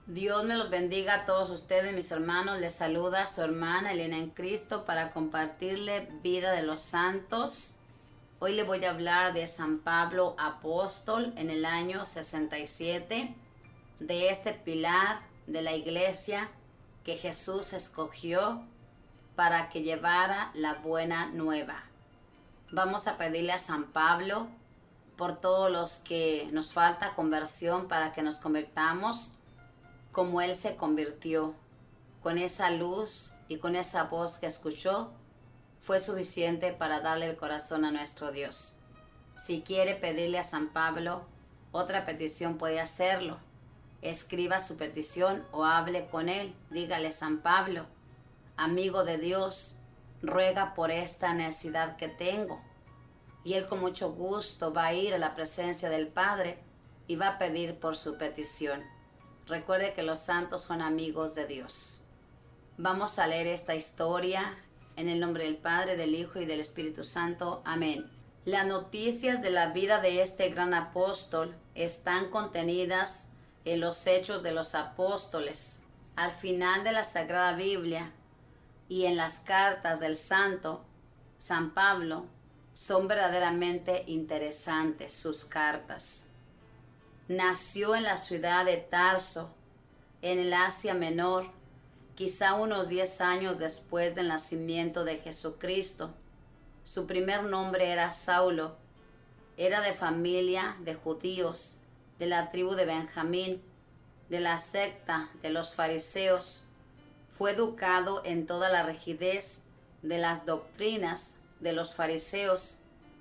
Dios me los bendiga a todos ustedes, mis hermanos. Les saluda su hermana Elena en Cristo para compartirle vida de los santos. Hoy le voy a hablar de San Pablo apóstol en el año 67, de este pilar de la iglesia que Jesús escogió para que llevara la buena nueva. Vamos a pedirle a San Pablo por todos los que nos falta conversión para que nos convirtamos como Él se convirtió. Con esa luz y con esa voz que escuchó, fue suficiente para darle el corazón a nuestro Dios. Si quiere pedirle a San Pablo otra petición, puede hacerlo. Escriba su petición o hable con él. Dígale: San Pablo, amigo de Dios, ruega por esta necesidad que tengo. Y él con mucho gusto va a ir a la presencia del Padre y va a pedir por su petición. Recuerde que los santos son amigos de Dios. Vamos a leer esta historia en el nombre del Padre, del Hijo y del Espíritu Santo. Amén. Las noticias de la vida de este gran apóstol están contenidas en los Hechos de los Apóstoles, al final de la Sagrada Biblia y en las cartas del Santo San Pablo. Son verdaderamente interesantes sus cartas. Nació en la ciudad de Tarso, en el Asia Menor, quizá unos 10 años después del nacimiento de Jesucristo. Su primer nombre era Saulo. Era de familia de judíos, de la tribu de Benjamín, de la secta de los fariseos. Fue educado en toda la rigidez de las doctrinas de los fariseos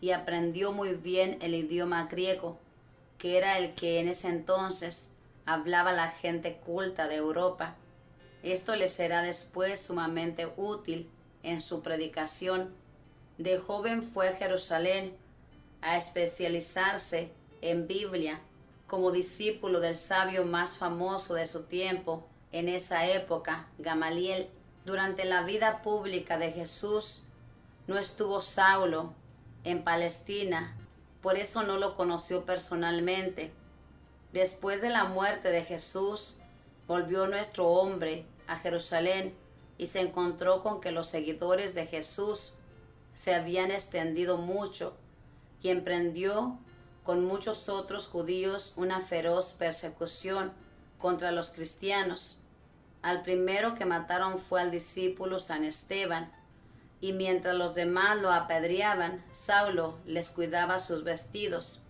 y aprendió muy bien el idioma griego, que era el que en ese entonces hablaba la gente culta de Europa. Esto le será después sumamente útil en su predicación. De joven fue a Jerusalén a especializarse en Biblia como discípulo del sabio más famoso de su tiempo en esa época, Gamaliel. Durante la vida pública de Jesús no estuvo Saulo en Palestina, por eso no lo conoció personalmente. Después de la muerte de Jesús, volvió nuestro hombre a Jerusalén y se encontró con que los seguidores de Jesús se habían extendido mucho y emprendió con muchos otros judíos una feroz persecución contra los cristianos. Al primero que mataron fue al discípulo San Esteban, y mientras los demás lo apedreaban, Saulo les cuidaba sus vestidos,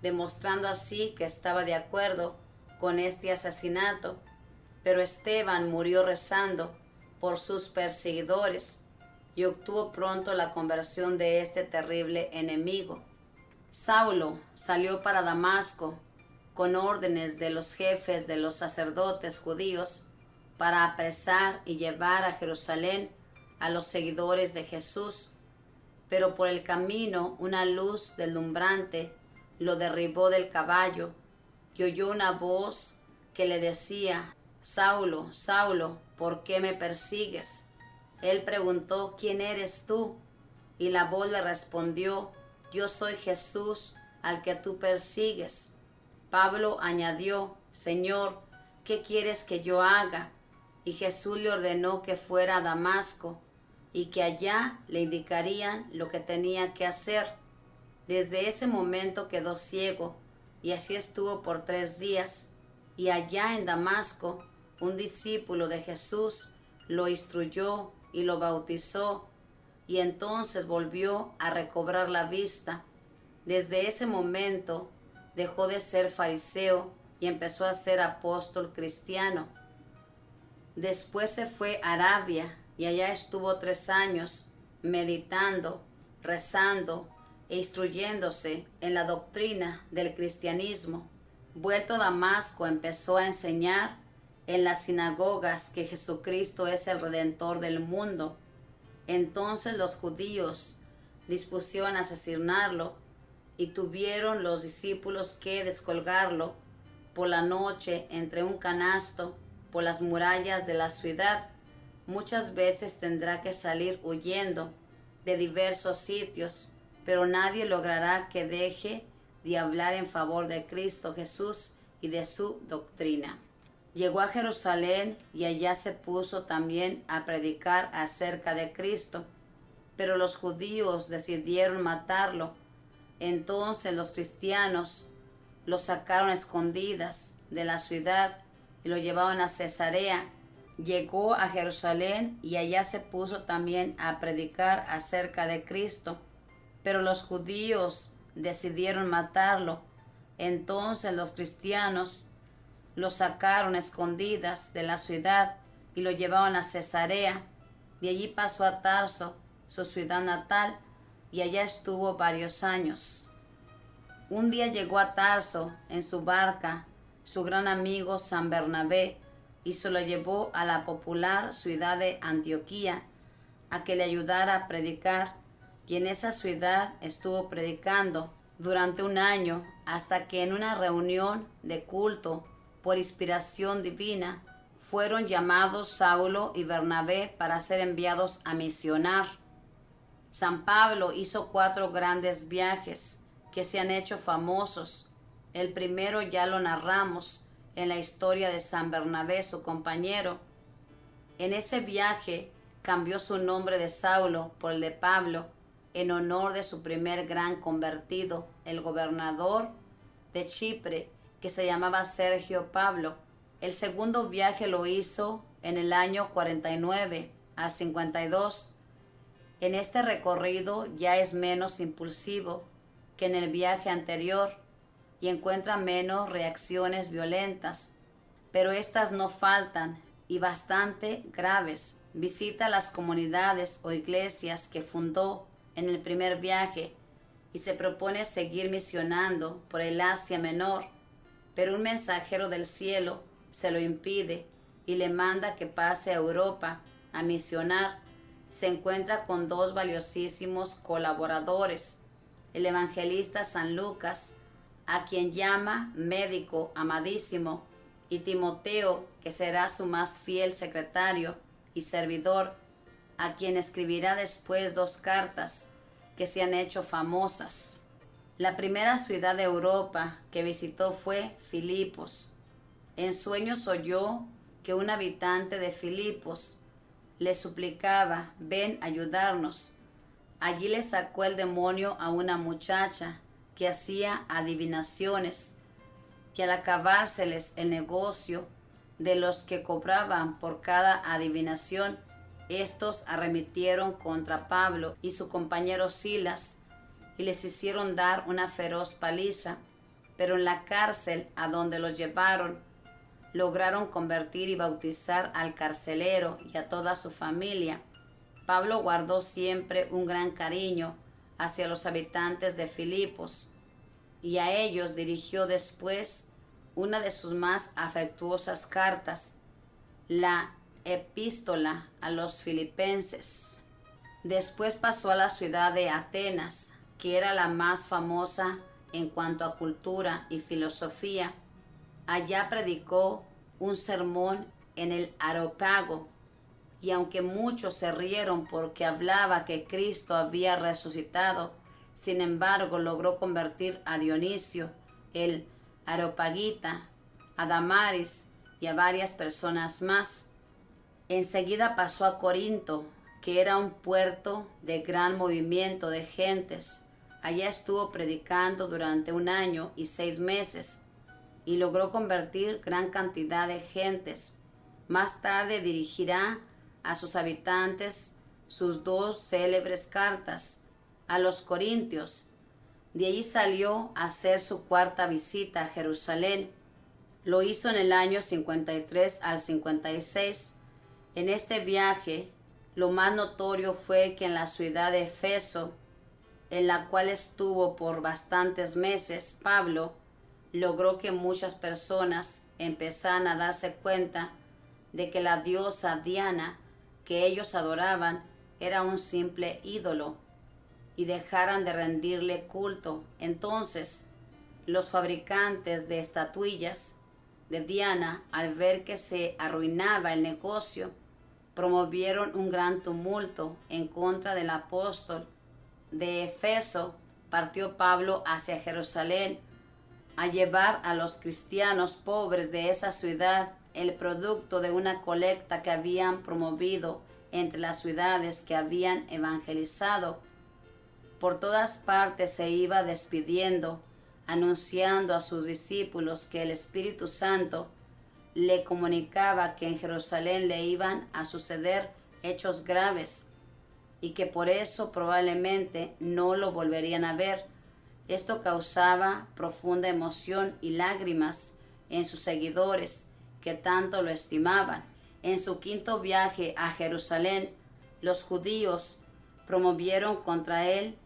demostrando así que estaba de acuerdo con este asesinato. Pero Esteban murió rezando por sus perseguidores y obtuvo pronto la conversión de este terrible enemigo. Saulo salió para Damasco con órdenes de los jefes de los sacerdotes judíos para apresar y llevar a Jerusalén a los seguidores de Jesús. Pero por el camino una luz deslumbrante lo derribó del caballo y oyó una voz que le decía: Saulo, Saulo, ¿por qué me persigues? Él preguntó: ¿quién eres tú? Y la voz le respondió: yo soy Jesús, al que tú persigues. Pablo añadió: Señor, ¿qué quieres que yo haga? Y Jesús le ordenó que fuera a Damasco y que allá le indicarían lo que tenía que hacer. Desde ese momento quedó ciego y así estuvo por 3 días. Y allá en Damasco, un discípulo de Jesús lo instruyó y lo bautizó, y entonces volvió a recobrar la vista. Desde ese momento dejó de ser fariseo y empezó a ser apóstol cristiano. Después se fue a Arabia y allá estuvo 3 años meditando, rezando e instruyéndose en la doctrina del cristianismo. Vuelto a Damasco, empezó a enseñar en las sinagogas que Jesucristo es el Redentor del mundo. Entonces los judíos dispusieron a asesinarlo y tuvieron los discípulos que descolgarlo por la noche entre un canasto por las murallas de la ciudad. Muchas veces tendrá que salir huyendo de diversos sitios, pero nadie logrará que deje de hablar en favor de Cristo Jesús y de su doctrina. Llegó a Jerusalén y allá se puso también a predicar acerca de Cristo, pero los judíos decidieron matarlo. Entonces los cristianos lo sacaron a escondidas de la ciudad y lo llevaron a Cesarea. Llegó a Jerusalén y allá se puso también a predicar acerca de Cristo, pero los judíos decidieron matarlo. Entonces los cristianos lo sacaron a escondidas de la ciudad y lo llevaron a Cesarea. De allí pasó a Tarso, su ciudad natal, y allá estuvo varios años. Un día llegó a Tarso en su barca su gran amigo San Bernabé y se lo llevó a la popular ciudad de Antioquía a que le ayudara a predicar, y en esa ciudad estuvo predicando durante un año hasta que en una reunión de culto por inspiración divina fueron llamados Saulo y Bernabé para ser enviados a misionar. San Pablo hizo 4 grandes viajes que se han hecho famosos. El primero ya lo narramos en la historia de San Bernabé, su compañero. En ese viaje cambió su nombre de Saulo por el de Pablo en honor de su primer gran convertido, el gobernador de Chipre, que se llamaba Sergio Pablo. El segundo viaje lo hizo en el año 49 al 52. En este recorrido ya es menos impulsivo que en el viaje anterior y encuentra menos reacciones violentas, pero estas no faltan y bastante graves. Visita las comunidades o iglesias que fundó en el primer viaje y se propone seguir misionando por el Asia Menor, pero un mensajero del cielo se lo impide y le manda que pase a Europa a misionar. Se encuentra con 2 valiosísimos colaboradores, el evangelista San Lucas, a quien llama médico amadísimo, y Timoteo, que será su más fiel secretario y servidor, a quien escribirá después 2 cartas que se han hecho famosas. La primera ciudad de Europa que visitó fue Filipos. En sueños oyó que un habitante de Filipos le suplicaba: ven, ayudarnos. Allí le sacó el demonio a una muchacha que hacía adivinaciones, y al acabárseles el negocio de los que cobraban por cada adivinación, estos arremetieron contra Pablo y su compañero Silas y les hicieron dar una feroz paliza, pero en la cárcel a donde los llevaron lograron convertir y bautizar al carcelero y a toda su familia. Pablo guardó siempre un gran cariño hacia los habitantes de Filipos y a ellos dirigió después una de sus más afectuosas cartas, la Epístola a los Filipenses. Después pasó a la ciudad de Atenas, que era la más famosa en cuanto a cultura y filosofía. Allá predicó un sermón en el Areópago, y aunque muchos se rieron porque hablaba que Cristo había resucitado, sin embargo logró convertir a Dionisio, el Areopagita, a Damaris y a varias personas más. Enseguida pasó a Corinto, que era un puerto de gran movimiento de gentes. Allá estuvo predicando durante 1 año y 6 meses y logró convertir gran cantidad de gentes. Más tarde dirigirá a sus habitantes sus 2 célebres cartas a los Corintios. De allí salió a hacer su 4ª visita a Jerusalén. Lo hizo en el año 53 al 56. En este viaje, lo más notorio fue que en la ciudad de Efeso, en la cual estuvo por bastantes meses, Pablo logró que muchas personas empezaran a darse cuenta de que la diosa Diana que ellos adoraban era un simple ídolo y dejaran de rendirle culto. Entonces, los fabricantes de estatuillas de Diana, al ver que se arruinaba el negocio, promovieron un gran tumulto en contra del apóstol. De Efeso partió Pablo hacia Jerusalén a llevar a los cristianos pobres de esa ciudad el producto de una colecta que habían promovido entre las ciudades que habían evangelizado. Por todas partes se iba despidiendo, anunciando a sus discípulos que el Espíritu Santo le comunicaba que en Jerusalén le iban a suceder hechos graves y que por eso probablemente no lo volverían a ver. Esto causaba profunda emoción y lágrimas en sus seguidores, que tanto lo estimaban. En su quinto viaje a Jerusalén, los judíos promovieron contra él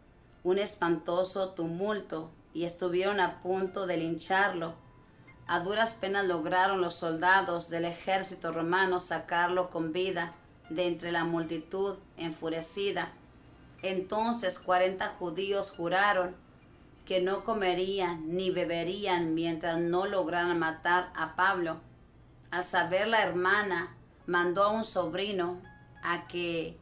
un espantoso tumulto y estuvieron a punto de lincharlo. A duras penas lograron los soldados del ejército romano sacarlo con vida de entre la multitud enfurecida. Entonces 40 judíos juraron que no comerían ni beberían mientras no lograran matar a Pablo. Al saber la hermana, mandó a un sobrino a que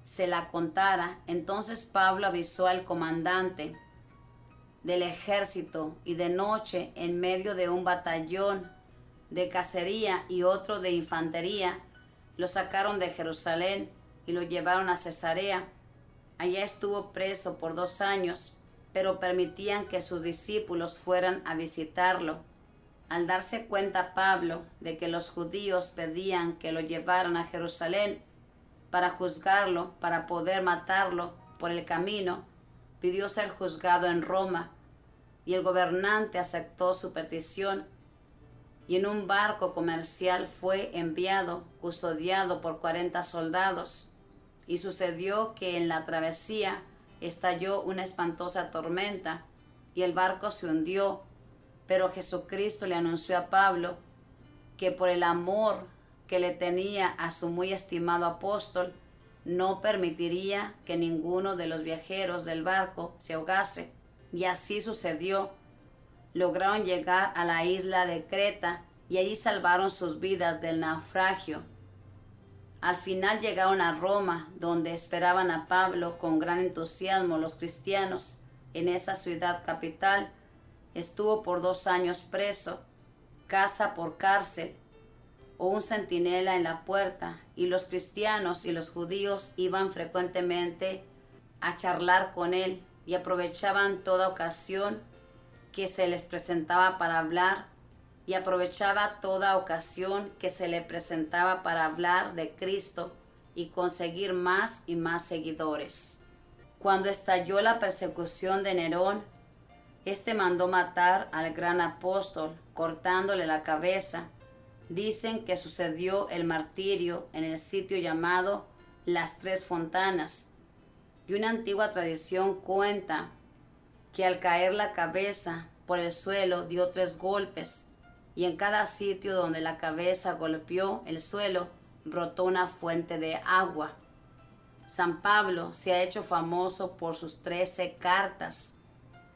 se la contara. Entonces Pablo avisó al comandante del ejército y de noche, en medio de un batallón de cacería y otro de infantería, lo sacaron de Jerusalén y lo llevaron a Cesarea. Allá estuvo preso por 2 años, pero permitían que sus discípulos fueran a visitarlo. Al darse cuenta Pablo de que los judíos pedían que lo llevaran a Jerusalén para juzgarlo, para poder matarlo por el camino, pidió ser juzgado en Roma, y el gobernante aceptó su petición, y en un barco comercial fue enviado, custodiado por 40 soldados. Y sucedió que en la travesía estalló una espantosa tormenta, y el barco se hundió. Pero Jesucristo le anunció a Pablo que por el amor que le tenía a su muy estimado apóstol, no permitiría que ninguno de los viajeros del barco se ahogase. Y así sucedió. Lograron llegar a la isla de Creta y allí salvaron sus vidas del naufragio. Al final llegaron a Roma, donde esperaban a Pablo con gran entusiasmo los cristianos. En esa ciudad capital estuvo por 2 años preso, casa por cárcel, o un centinela en la puerta, y los cristianos y los judíos iban frecuentemente a charlar con él y aprovechaban toda ocasión que se les presentaba para hablar, de Cristo y conseguir más y más seguidores. Cuando estalló la persecución de Nerón, este mandó matar al gran apóstol, cortándole la cabeza. Dicen que sucedió el martirio en el sitio llamado Las 3 Fontanas, y una antigua tradición cuenta que al caer la cabeza por el suelo dio 3 golpes, y en cada sitio donde la cabeza golpeó el suelo brotó una fuente de agua. San Pablo se ha hecho famoso por sus 13 cartas,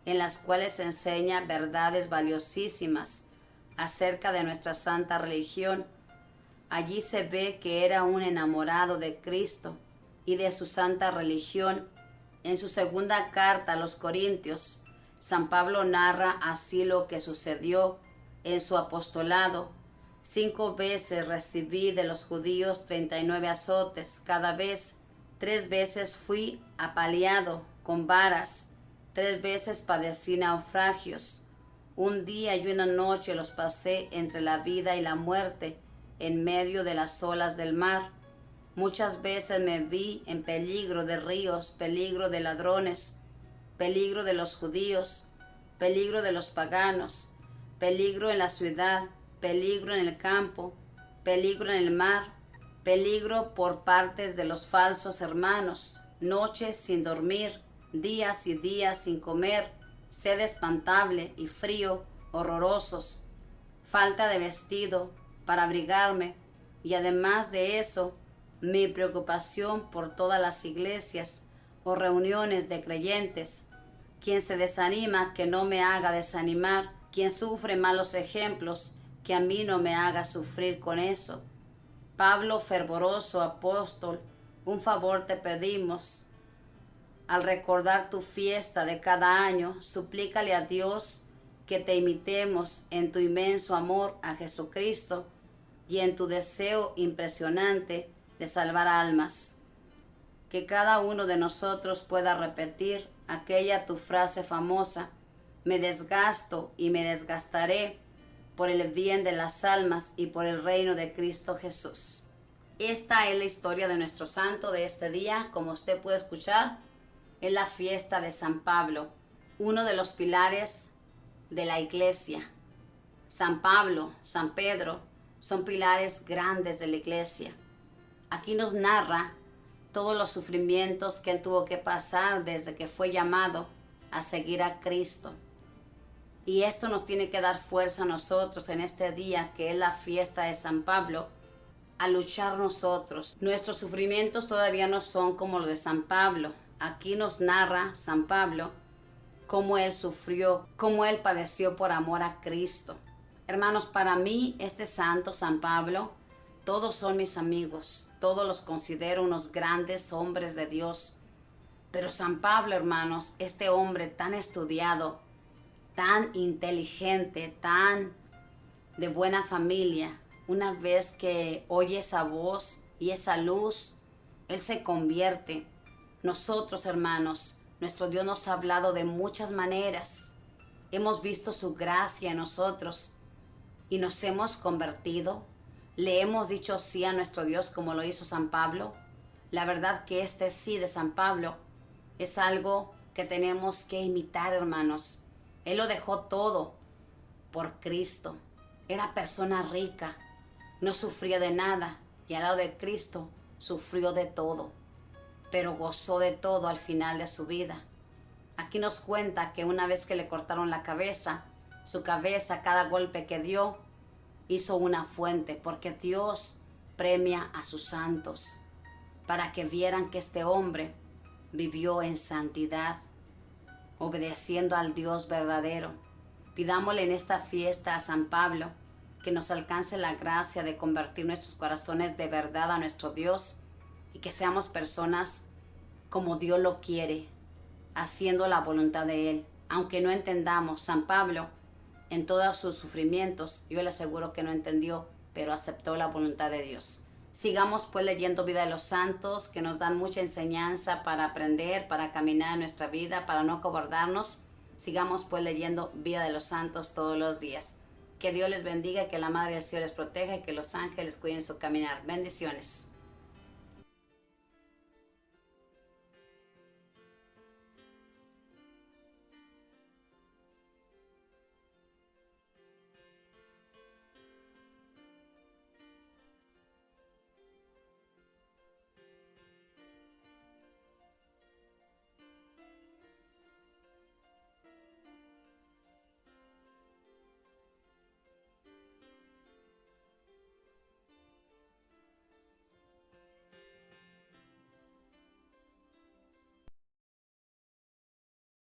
en las cuales enseña verdades valiosísimas acerca de nuestra santa religión. Allí se ve que era un enamorado de Cristo y de su santa religión. En su segunda carta a los Corintios, San Pablo narra así lo que sucedió en su apostolado. 5 veces recibí de los judíos 39 azotes cada vez. 3 veces fui apaleado con varas. 3 veces padecí naufragios. Un día y una noche los pasé entre la vida y la muerte, en medio de las olas del mar. Muchas veces me vi en peligro de ríos, peligro de ladrones, peligro de los judíos, peligro de los paganos, peligro en la ciudad, peligro en el campo, peligro en el mar, peligro por partes de los falsos hermanos, noches sin dormir, días y días sin comer, sed espantable y frío horrorosos, falta de vestido para abrigarme, y además de eso, mi preocupación por todas las iglesias o reuniones de creyentes. Quien se desanima, que no me haga desanimar. Quien sufre malos ejemplos, que a mí no me haga sufrir con eso. Pablo, fervoroso apóstol, un favor te pedimos. Al recordar tu fiesta de cada año, suplícale a Dios que te imitemos en tu inmenso amor a Jesucristo, y en tu deseo impresionante de salvar almas. Que cada uno de nosotros pueda repetir aquella tu frase famosa: me desgasto y me desgastaré por el bien de las almas y por el reino de Cristo Jesús. Esta es la historia de nuestro santo de este día. Como usted puede escuchar, es la fiesta de San Pablo, uno de los pilares de la iglesia. San Pablo, San Pedro, son pilares grandes de la iglesia. Aquí nos narra todos los sufrimientos que él tuvo que pasar desde que fue llamado a seguir a Cristo. Y esto nos tiene que dar fuerza a nosotros en este día que es la fiesta de San Pablo, a luchar nosotros. Nuestros sufrimientos todavía no son como los de San Pablo. Aquí nos narra San Pablo cómo él sufrió, cómo él padeció por amor a Cristo. Hermanos, para mí este santo, San Pablo, todos son mis amigos, todos los considero unos grandes hombres de Dios. Pero San Pablo, hermanos, este hombre tan estudiado, tan inteligente, tan de buena familia, una vez que oye esa voz y esa luz, él se convierte. Nosotros, hermanos, nuestro Dios nos ha hablado de muchas maneras. Hemos visto su gracia en nosotros y nos hemos convertido. Le hemos dicho sí a nuestro Dios como lo hizo San Pablo. La verdad que este sí de San Pablo es algo que tenemos que imitar, hermanos. Él lo dejó todo por Cristo. Era persona rica, no sufría de nada y al lado de Cristo sufrió de todo, pero gozó de todo al final de su vida. Aquí nos cuenta que una vez que le cortaron la cabeza, su cabeza, cada golpe que dio, hizo una fuente, porque Dios premia a sus santos para que vieran que este hombre vivió en santidad, obedeciendo al Dios verdadero. Pidámosle en esta fiesta a San Pablo que nos alcance la gracia de convertir nuestros corazones de verdad a nuestro Dios y que seamos personas como Dios lo quiere, haciendo la voluntad de Él. Aunque no entendamos, San Pablo en todos sus sufrimientos, yo le aseguro que no entendió, pero aceptó la voluntad de Dios. Sigamos pues leyendo Vida de los Santos, que nos dan mucha enseñanza para aprender, para caminar en nuestra vida, para no acobardarnos. Sigamos pues leyendo Vida de los Santos todos los días. Que Dios les bendiga, que la Madre del Cielo les proteja y que los ángeles cuiden su caminar. Bendiciones.